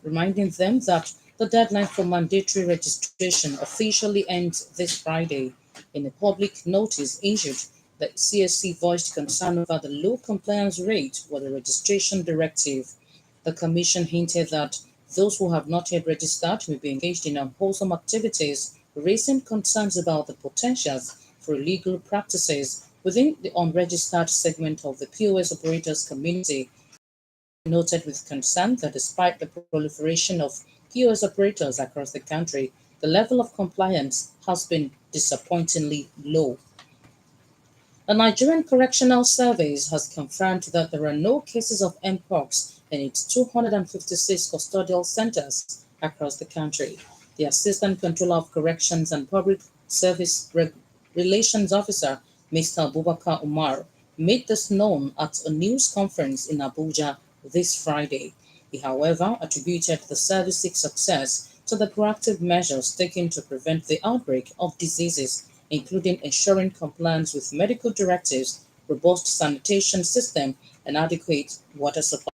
reminding them that the deadline for mandatory registration officially ends this Friday. In a public notice issued, the CSC voiced concern over the low compliance rate with the registration directive. The Commission hinted that those who have not yet registered may be engaged in unwholesome activities, raising concerns about the potentials for illegal practices within the unregistered segment of the POS operators community. Noted with concern that despite the proliferation of POS operators across the country, the level of compliance has been disappointingly low. The Nigerian Correctional Service has confirmed that there are no cases of mpox in its 256 custodial centers across the country. The Assistant Controller of Corrections and Public Service Relations Officer, Mr. Abubakar Umar, made this known at a news conference in Abuja this Friday. He, however, attributed the service's success to the proactive measures taken to prevent the outbreak of diseases, including ensuring compliance with medical directives, robust sanitation system, and adequate water supply.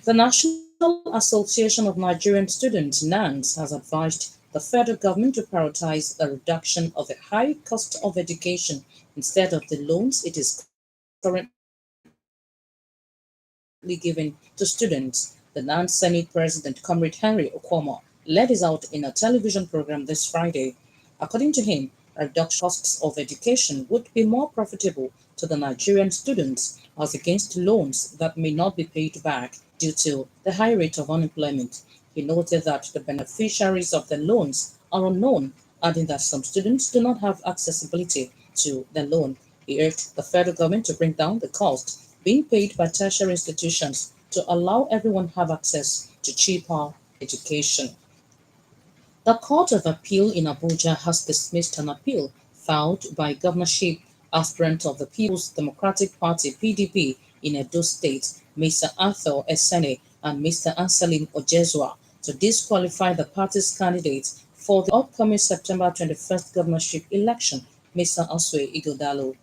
The National Association of Nigerian Students, (NANS), has advised the federal government to prioritize a reduction of the high cost of education instead of the loans it is currently giving to students. The NANS Senate President, Comrade Henry Okwama, led this out in a television program this Friday. According to him, a reduction in the costs of education would be more profitable to the Nigerian students as against loans that may not be paid back due to the high rate of unemployment. He noted that the beneficiaries of the loans are unknown, adding that some students do not have accessibility to the loan. He urged the federal government to bring down the cost being paid by tertiary institutions to allow everyone have access to cheaper education. The Court of Appeal in Abuja has dismissed an appeal filed by governorship aspirant of the People's Democratic Party (PDP) in Edo State, Mr. Arthur Esene and Mr. Anselim Ojezua, to disqualify the party's candidate for the upcoming September 21st governorship election, Mr. Asue Ighodalo.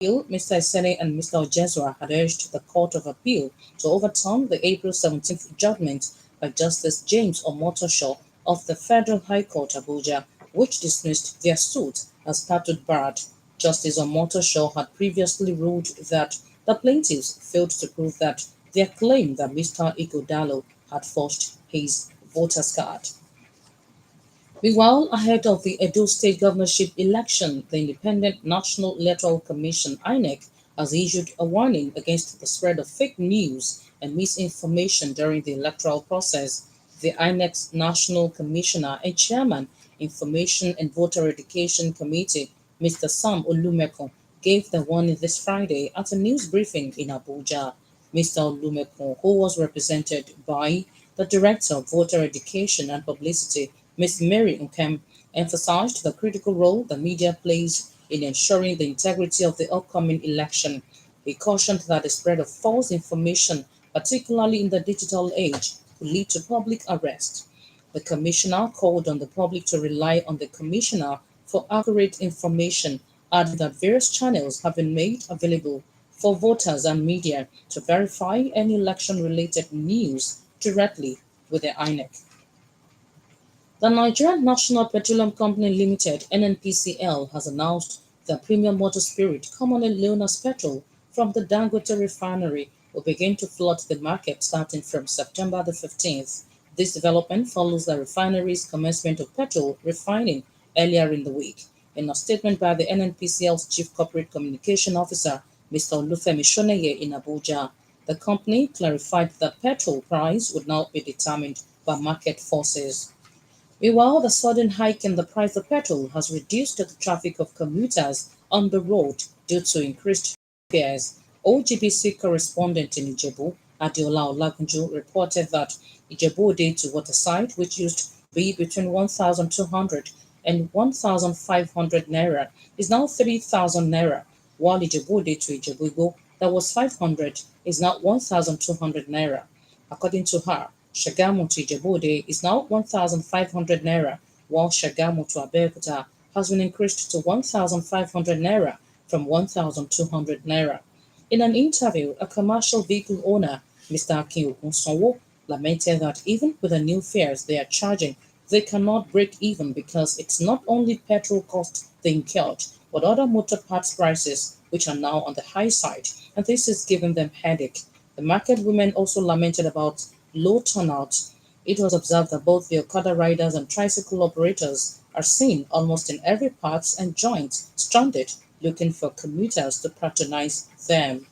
Mr. Esene and Mr. Ojezua had urged the Court of Appeal to overturn the April 17th judgment by Justice James Omotosho of the Federal High Court Abuja, which dismissed their suit as statute barred. Justice Omotosho had previously ruled that the plaintiffs failed to prove that their claim that Mr. Ighodalo had forged his voter's card. Meanwhile, ahead of the Edo State governorship election, the Independent National Electoral Commission (INEC) has issued a warning against the spread of fake news and misinformation during the electoral process. The INEC's National Commissioner and Chairman, Information and Voter Education Committee, Mr. Sam Olumekun, gave the warning this Friday at a news briefing in Abuja. Mr. Olumekun, who was represented by the Director of Voter Education and Publicity, Ms. Mary Nkem, emphasized the critical role the media plays in ensuring the integrity of the upcoming election. He cautioned that the spread of false information, particularly in the digital age, could lead to public arrest. The commissioner called on the public to rely on the commissioner for accurate information, adding that various channels have been made available for voters and media to verify any election-related news directly with the INEC. The Nigerian National Petroleum Company Limited (NNPCL) has announced that premium motor spirit, commonly known as petrol, from the Dangote refinery will begin to flood the market starting from September the 15th. This development follows the refinery's commencement of petrol refining earlier in the week. In a statement by the NNPCL's Chief Corporate Communication Officer, Mr. Olufemi Shoneye in Abuja, the company clarified that petrol price would now be determined by market forces. Meanwhile, the sudden hike in the price of petrol has reduced the traffic of commuters on the road due to increased fares. OGBC correspondent in Ijebu, Adeola Olagunju, reported that Ijebu-Ode to Waterside, which used to be between 1,200 and 1,500 naira, is now 3,000 naira, while Ijebu-Ode to Ijebu-Igbo, that was 500, is now 1,200 naira. According to her, Shagamu to Ijebu-Ode is now 1,500 naira, while Shagamu to Abeokuta has been increased to 1,500 naira from 1,200 naira. In an interview, a commercial vehicle owner, Mr. Akin Ogunsonwo, lamented that even with the new fares they are charging, they cannot break even because it's not only petrol cost they incurred, but other motor parts prices which are now on the high side, and this is giving them headache. The market women also lamented about low turnout. It was observed that both the Okada riders and tricycle operators are seen almost in every part and joint, stranded, looking for commuters to patronize them.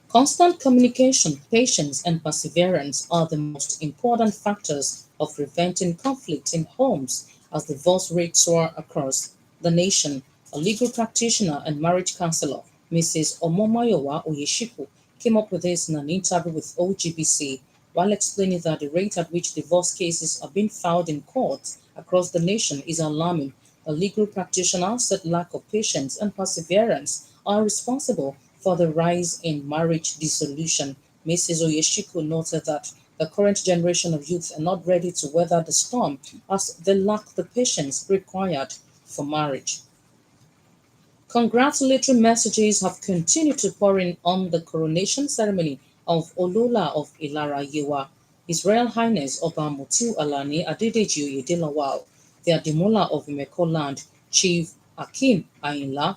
Constant communication, patience, and perseverance are the most important factors of preventing conflict in homes as divorce rates soar across the nation. A legal practitioner and marriage counselor, Mrs. Omomayowa Oyeshiku, came up with this in an interview with OGBC while explaining that the rate at which divorce cases are being filed in courts across the nation is alarming. A legal practitioner said lack of patience and perseverance are responsible for the rise in marriage dissolution. Mrs. Oyeshiku noted that the current generation of youth are not ready to weather the storm as they lack the patience required for marriage. Congratulatory messages have continued to pour in on the coronation ceremony of Olola of Ilara Yewa, His Royal Highness Oba Mutiu Alani Adedeji Oyedele, the Ademola of Imeko Land, Chief Akim Ayinla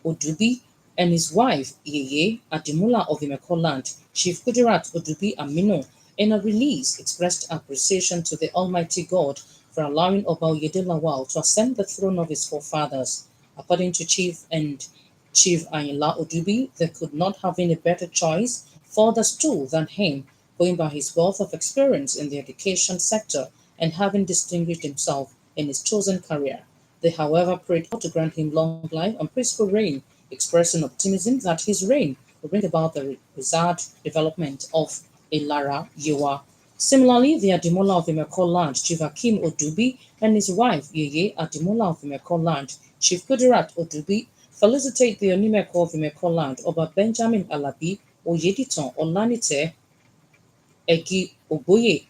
Odubi, and his wife Yeye Ademola of Imeko Land, Chief Kudirat Odubi Aminu, in a release expressed appreciation to the Almighty God for allowing Oba Oyedele to ascend the throne of his forefathers. According to Chief Ayinla Odubi, they could not have been a better choice for the stool than him, going by his wealth of experience in the education sector and having distinguished himself in his chosen career. They, however, prayed God to grant him long life and peaceful reign, expressing optimism that his reign will bring about the desired development of Ilara Yewa. Similarly, the Ademola of Imeko Land, Chief Akim Odubi, and his wife Yeye Ademola of Imeko Land, Chief Kudirat Odubi, felicitate the Onimeko of Imeko Land, Oba Benjamin Alabi Oyeditan Olanite Egi Oboye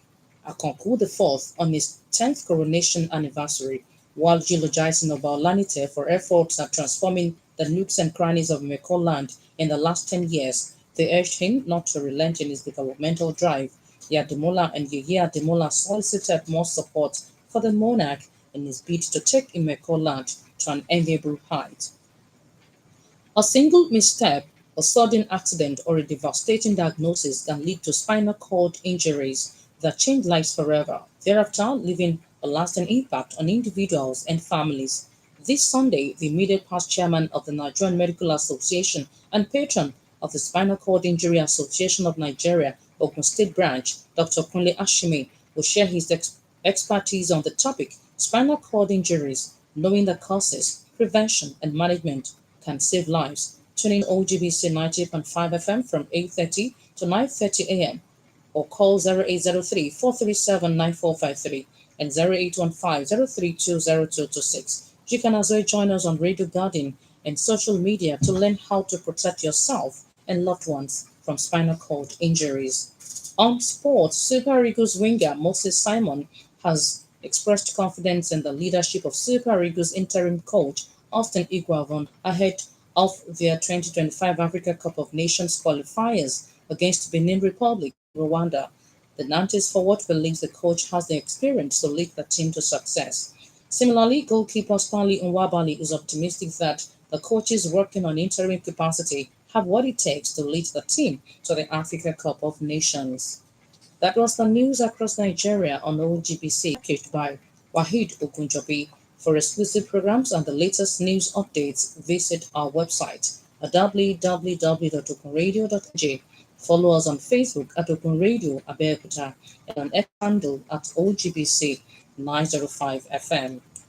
Akonku IV on his 10th coronation anniversary, while eulogizing Oba Olanite for efforts at transforming the nooks and crannies of Imeko Land in the last 10 years. They urged him not to relent in his developmental drive. The Ademola and Yeye Ademola solicited more support for the monarch in his bid to take Imeko Land to an enviable height. A single misstep, a sudden accident, or a devastating diagnosis can lead to spinal cord injuries that change lives forever, thereafter leaving a lasting impact on individuals and families. This Sunday, the immediate past chairman of the Nigerian Medical Association and patron of the Spinal Cord Injury Association of Nigeria, Ogun State Branch, Dr. Kunle Ashime, will share his expertise on the topic spinal cord injuries, knowing the causes, prevention, and management can save lives. Tune in OGBC 90.5 FM from 8:30 to 9:30 a.m. or call 0803 437 9453 and 0815 0320226. You can also join us on Radio Garden and social media to learn how to protect yourself and loved ones from spinal cord injuries. On sports, Super Eagles winger Moses Simon has expressed confidence in the leadership of Super Eagles interim coach Austin Iguavon ahead of their 2025 Africa Cup of Nations qualifiers against Benin Republic and Rwanda. The Nantes forward believes the coach has the experience to lead the team to success. Similarly, goalkeeper Stanley Nwabali is optimistic that the coaches working on interim capacity have what it takes to lead the team to the Africa Cup of Nations. That was the news across Nigeria on OGBC, packaged by Wahid Ogunjobi. For exclusive programs and the latest news updates, visit our website at www.openradio.nj. Follow us on Facebook at Open Radio Abeokuta and on X handle at OGBC 905 FM.